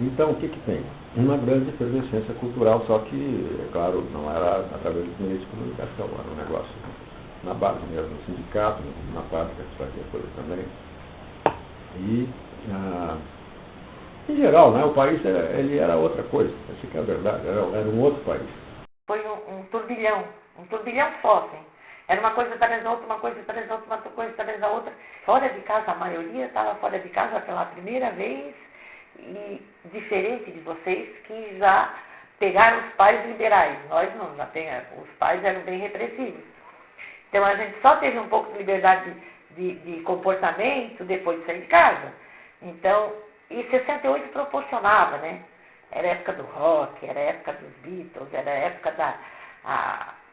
Então, o que tem? Uma grande efervescência cultural, só que, é claro, não era através dos meios de comunicação, era um negócio na base mesmo, no sindicato, na fábrica que fazia coisa também. E, em geral, né, o país ele era outra coisa, essa que é a verdade, era um outro país. Foi um turbilhão só, assim. Era uma coisa atrás da outra, uma coisa atrás da outra, uma coisa atrás da outra. Fora de casa, a maioria estava fora de casa pela primeira vez, e diferente de vocês que já pegaram os pais liberais. Nós não, os pais eram bem repressivos. Então a gente só teve um pouco de liberdade de comportamento depois de sair de casa. Então, e 68 proporcionava, né? Era a época do rock, era a época dos Beatles, era a época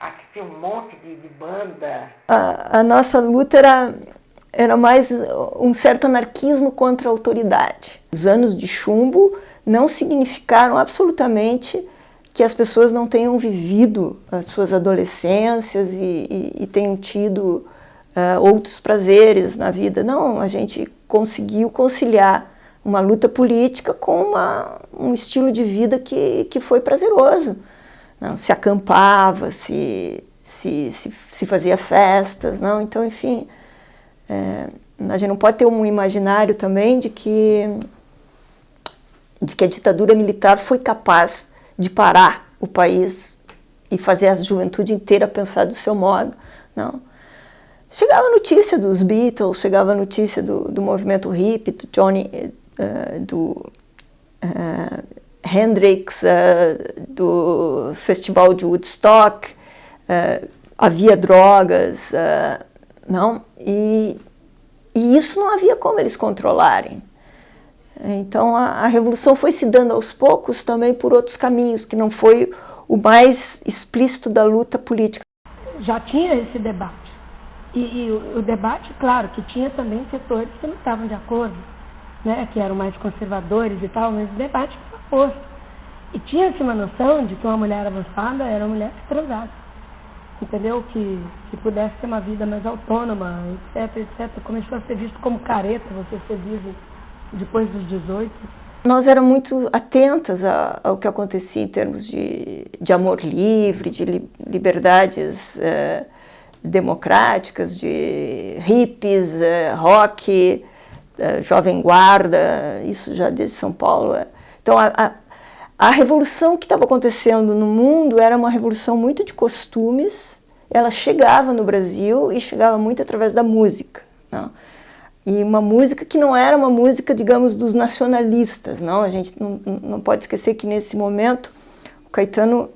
que tinha um monte de banda. A nossa luta era mais um certo anarquismo contra a autoridade. Os anos de chumbo não significaram absolutamente que as pessoas não tenham vivido as suas adolescências e tenham tido outros prazeres na vida. Não, a gente conseguiu conciliar uma luta política com um estilo de vida que foi prazeroso. Não, se acampava, se fazia festas, não? Então, enfim, a gente não pode ter um imaginário também de que a ditadura militar foi capaz de parar o país e fazer a juventude inteira pensar do seu modo, não. Chegava notícia dos Beatles, chegava notícia do movimento hippie, do Johnny, do Hendrix, do festival de Woodstock, havia drogas, não? E isso não havia como eles controlarem. Então a revolução foi se dando aos poucos também por outros caminhos, que não foi o mais explícito da luta política. Já tinha esse debate. E o debate, claro, que tinha também setores que não estavam de acordo, né, que eram mais conservadores e tal, mas o debate foi oposto. E tinha-se uma noção de que uma mulher avançada era uma mulher que transasse, entendeu? Que pudesse ter uma vida mais autônoma, etc, etc. Começou a ser visto como careta você ser vivo depois dos 18. Nós éramos muito atentas ao que acontecia em termos de amor livre, de liberdades democráticas, de hippies, rock, jovem guarda, isso já desde São Paulo. Então, a revolução que estava acontecendo no mundo era uma revolução muito de costumes, ela chegava no Brasil e chegava muito através da música, não? E uma música que não era uma música, digamos, dos nacionalistas, não? A gente não pode esquecer que nesse momento o Caetano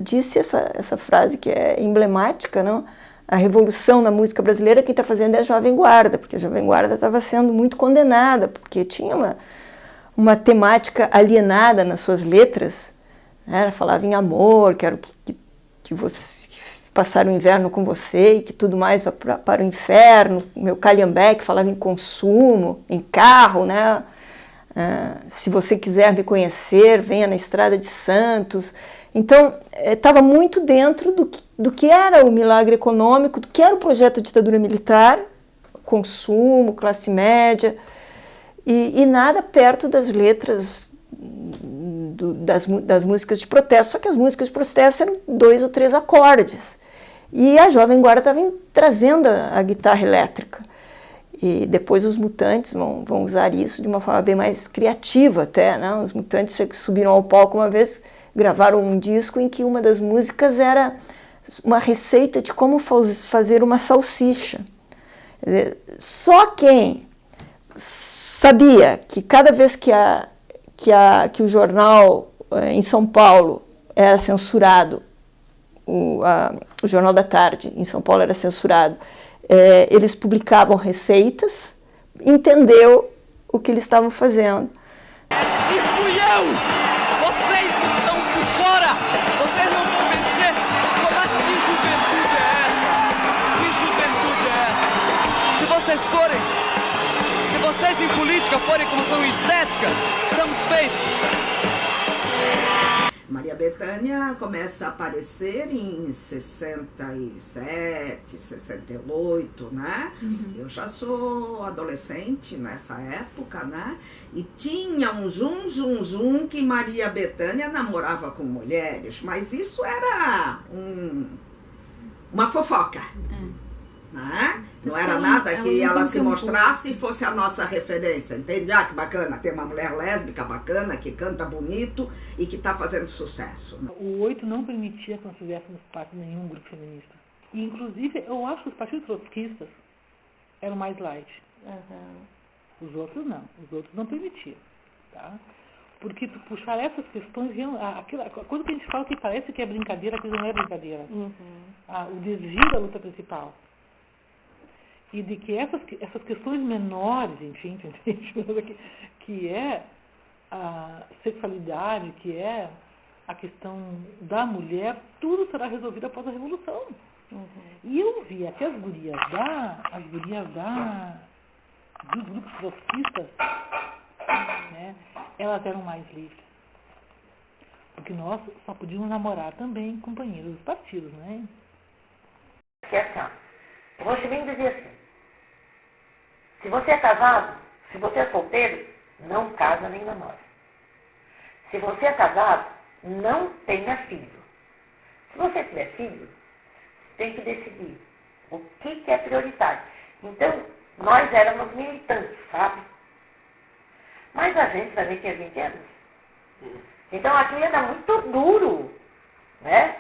disse essa frase que é emblemática, não? A revolução na música brasileira quem está fazendo é a Jovem Guarda, porque a Jovem Guarda estava sendo muito condenada, porque tinha uma temática alienada nas suas letras, né? Ela falava em amor, quero que você passar o inverno com você e que tudo mais vai para o inferno. O meu Calhambeque falava em consumo, em carro, né? Se você quiser me conhecer, venha na Estrada de Santos. Então, estava muito dentro do que era o milagre econômico, do que era o projeto da ditadura militar, consumo, classe média, e nada perto das letras das músicas de protesto, só que as músicas de protesto eram 2 ou 3 acordes. E a Jovem Guarda estava trazendo a guitarra elétrica. E depois os Mutantes vão usar isso de uma forma bem mais criativa até, né? Os Mutantes subiram ao palco uma vez, gravaram um disco em que uma das músicas era uma receita de como fazer uma salsicha. Só quem sabia que cada vez que o jornal em São Paulo era censurado, o Jornal da Tarde em São Paulo era censurado, eles publicavam receitas, entendeu o que eles estavam fazendo. E fui eu! Vocês estão por fora! Vocês não vão vencer! Mas que juventude é essa? Que juventude é essa? Se vocês em política forem como são em estética, estamos feitos! Maria Bethânia começa a aparecer em 67, 68, né? Eu já sou adolescente nessa época, né? E tinha um zum que Maria Bethânia namorava com mulheres, mas isso era uma fofoca, né? Não era nada que ela se mostrasse e fosse a nossa referência, entende? Ah, que bacana, tem uma mulher lésbica bacana, que canta bonito e que está fazendo sucesso. O 8 não permitia que nós fizéssemos parte de nenhum grupo feminista. E, inclusive, eu acho que os partidos trotskistas eram mais light. Os outros não. Os outros não permitiam. Tá? Porque puxar essas questões, a coisa que a gente fala que parece que é brincadeira, a coisa não é brincadeira. O desvio da luta principal. E de que essas questões menores, enfim, que é a sexualidade, que é a questão da mulher, tudo será resolvido após a Revolução. E eu vi até as gurias dos grupos trotskistas, né, elas eram mais livres. Porque nós só podíamos namorar também companheiros dos partidos, né? Que é assim, ó. O Rochimino dizia assim: se você é casado, se você é solteiro, não casa nem namora. Se você é casado, não tenha filho. Se você tiver filho, tem que decidir o que é prioritário. Então, nós éramos militantes, sabe? Mas a gente também tinha 20 anos. Então, aquilo era muito duro, né?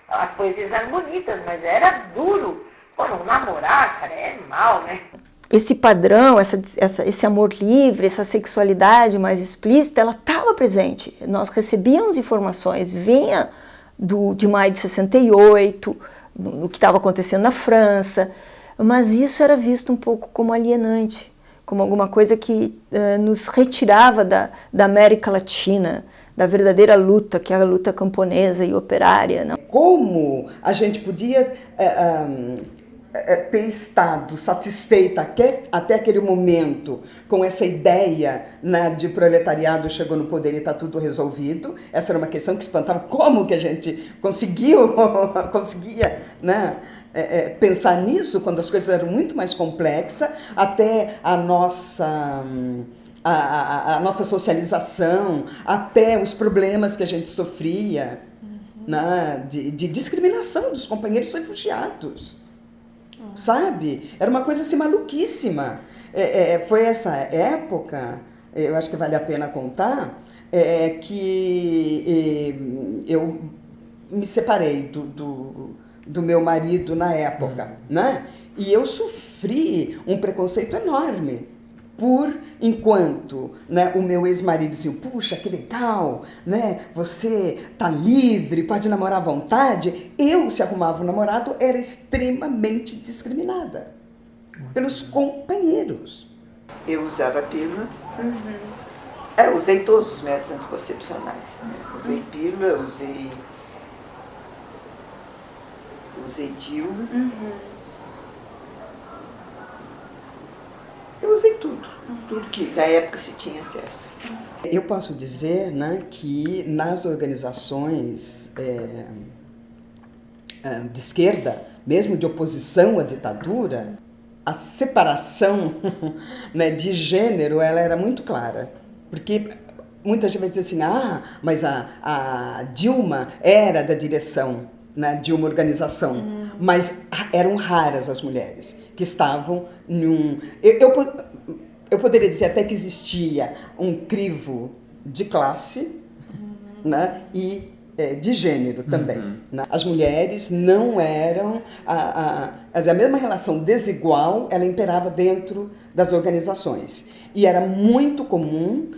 As poesias eram bonitas, mas era duro. Pô, não namorar, cara, é mal, né? Esse padrão, esse amor livre, essa sexualidade mais explícita, ela estava presente. Nós recebíamos informações, vinha de maio de 68, do que estava acontecendo na França, mas isso era visto um pouco como alienante, como alguma coisa que nos retirava da América Latina, da verdadeira luta, que é a luta camponesa e operária. Não? Como a gente podia ter estado satisfeita até aquele momento com essa ideia, né, de proletariado chegou no poder e está tudo resolvido. Essa era uma questão que espantava. Como que a gente conseguia, né, pensar nisso quando as coisas eram muito mais complexas, até a nossa socialização, até os problemas que a gente sofria, né, de discriminação dos companheiros refugiados. Sabe? Era uma coisa assim maluquíssima. Foi essa época, eu acho que vale a pena contar, que eu me separei do meu marido na época, né? E eu sofri um preconceito enorme. Enquanto, né, o meu ex-marido dizia, puxa, que legal, né, você tá livre, pode namorar à vontade, eu, se arrumava um namorado, era extremamente discriminada pelos companheiros. Eu usava pílula, usei todos os métodos anticoncepcionais, né? Usei pílula, usei DIU, eu usei tudo que da época se tinha acesso. Eu posso dizer, né, que nas organizações de esquerda, mesmo de oposição à ditadura, a separação, né, de gênero ela era muito clara. Porque muita gente vai dizer assim, mas a Dilma era da direção, né, de uma organização, mas eram raras as mulheres que estavam eu poderia dizer até que existia um crivo de classe, né, e de gênero também. Né? As mulheres não eram... A mesma relação desigual, ela imperava dentro das organizações. E era muito comum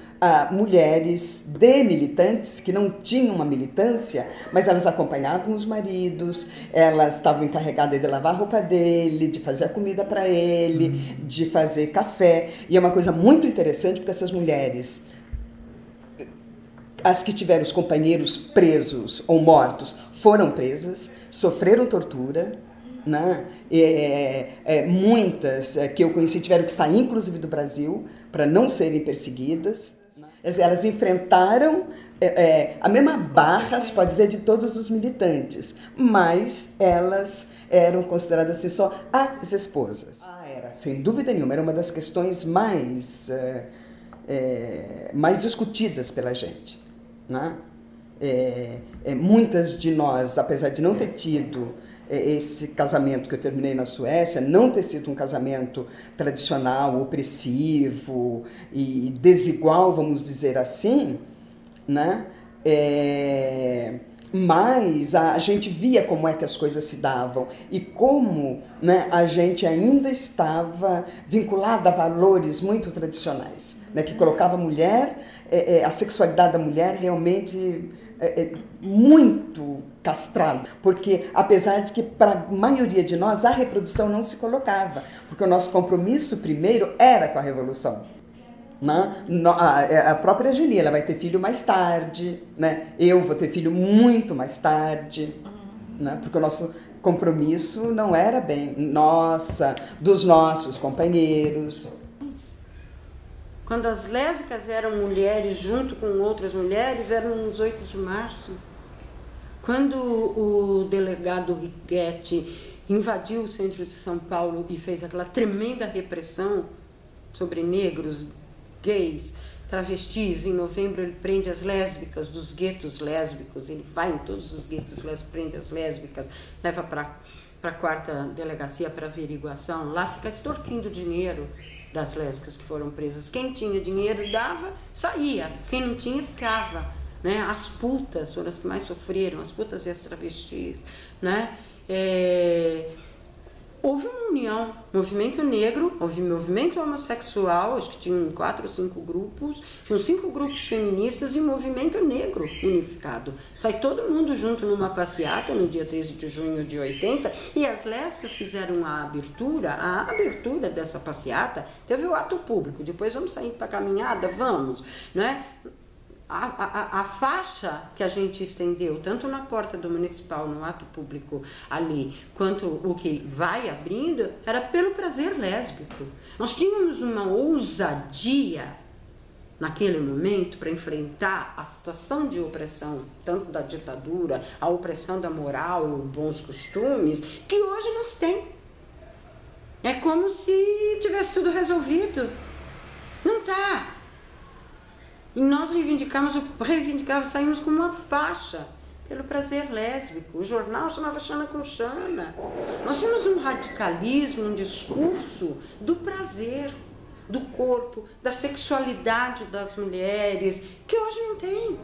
mulheres de militantes que não tinham uma militância, mas elas acompanhavam os maridos, elas estavam encarregadas de lavar a roupa dele, de fazer a comida para ele, de fazer café. E é uma coisa muito interessante porque essas mulheres, as que tiveram os companheiros presos ou mortos, foram presas, sofreram tortura, né? Muitas que eu conheci tiveram que sair, inclusive, do Brasil, para não serem perseguidas. Elas enfrentaram a mesma barra, se pode dizer, de todos os militantes, mas elas eram consideradas assim só as esposas. Era, sem dúvida nenhuma, era uma das questões mais discutidas pela gente, né? Muitas de nós, apesar de não ter tido esse casamento que eu terminei na Suécia, não ter sido um casamento tradicional, opressivo e desigual, vamos dizer assim, né? Mas a gente via como é que as coisas se davam e como, né, a gente ainda estava vinculada a valores muito tradicionais, né, que colocava a mulher, a sexualidade da mulher realmente muito castrada, porque apesar de que para a maioria de nós a reprodução não se colocava, porque o nosso compromisso primeiro era com a Revolução. A própria Geni, ela vai ter filho mais tarde, né? Eu vou ter filho muito mais tarde, né? Porque o nosso compromisso não era bem dos nossos companheiros. Quando as lésbicas eram mulheres junto com outras mulheres, eram nos 8 de março. Quando o delegado Riquetti invadiu o centro de São Paulo e fez aquela tremenda repressão sobre negros, gays, travestis, em novembro ele prende as lésbicas dos guetos lésbicos, ele vai em todos os guetos lésbicos, prende as lésbicas, leva para a 4ª delegacia para averiguação, lá fica extorquindo dinheiro das lésbicas que foram presas. Quem tinha dinheiro dava, saía, quem não tinha ficava, né? As putas foram as que mais sofreram, as putas e as travestis, né? Houve uma união, movimento negro, houve movimento homossexual, acho que tinham 4 ou 5 grupos, tinham 5 grupos feministas e movimento negro unificado. Sai todo mundo junto numa passeata no dia 13 de junho de 80 e as lésbicas fizeram a abertura dessa passeata, teve o ato público, depois vamos sair para a caminhada, vamos, né? A faixa que a gente estendeu, tanto na porta do municipal, no ato público ali, quanto o que vai abrindo, era pelo prazer lésbico. Nós tínhamos uma ousadia naquele momento para enfrentar a situação de opressão, tanto da ditadura, a opressão da moral, bons costumes, que hoje não se tem. É como se tivesse tudo resolvido. Não está. E nós reivindicamos, saímos com uma faixa pelo prazer lésbico. O jornal chamava Xana com Xana. Nós tínhamos um radicalismo, um discurso do prazer, do corpo, da sexualidade das mulheres, que hoje não tem.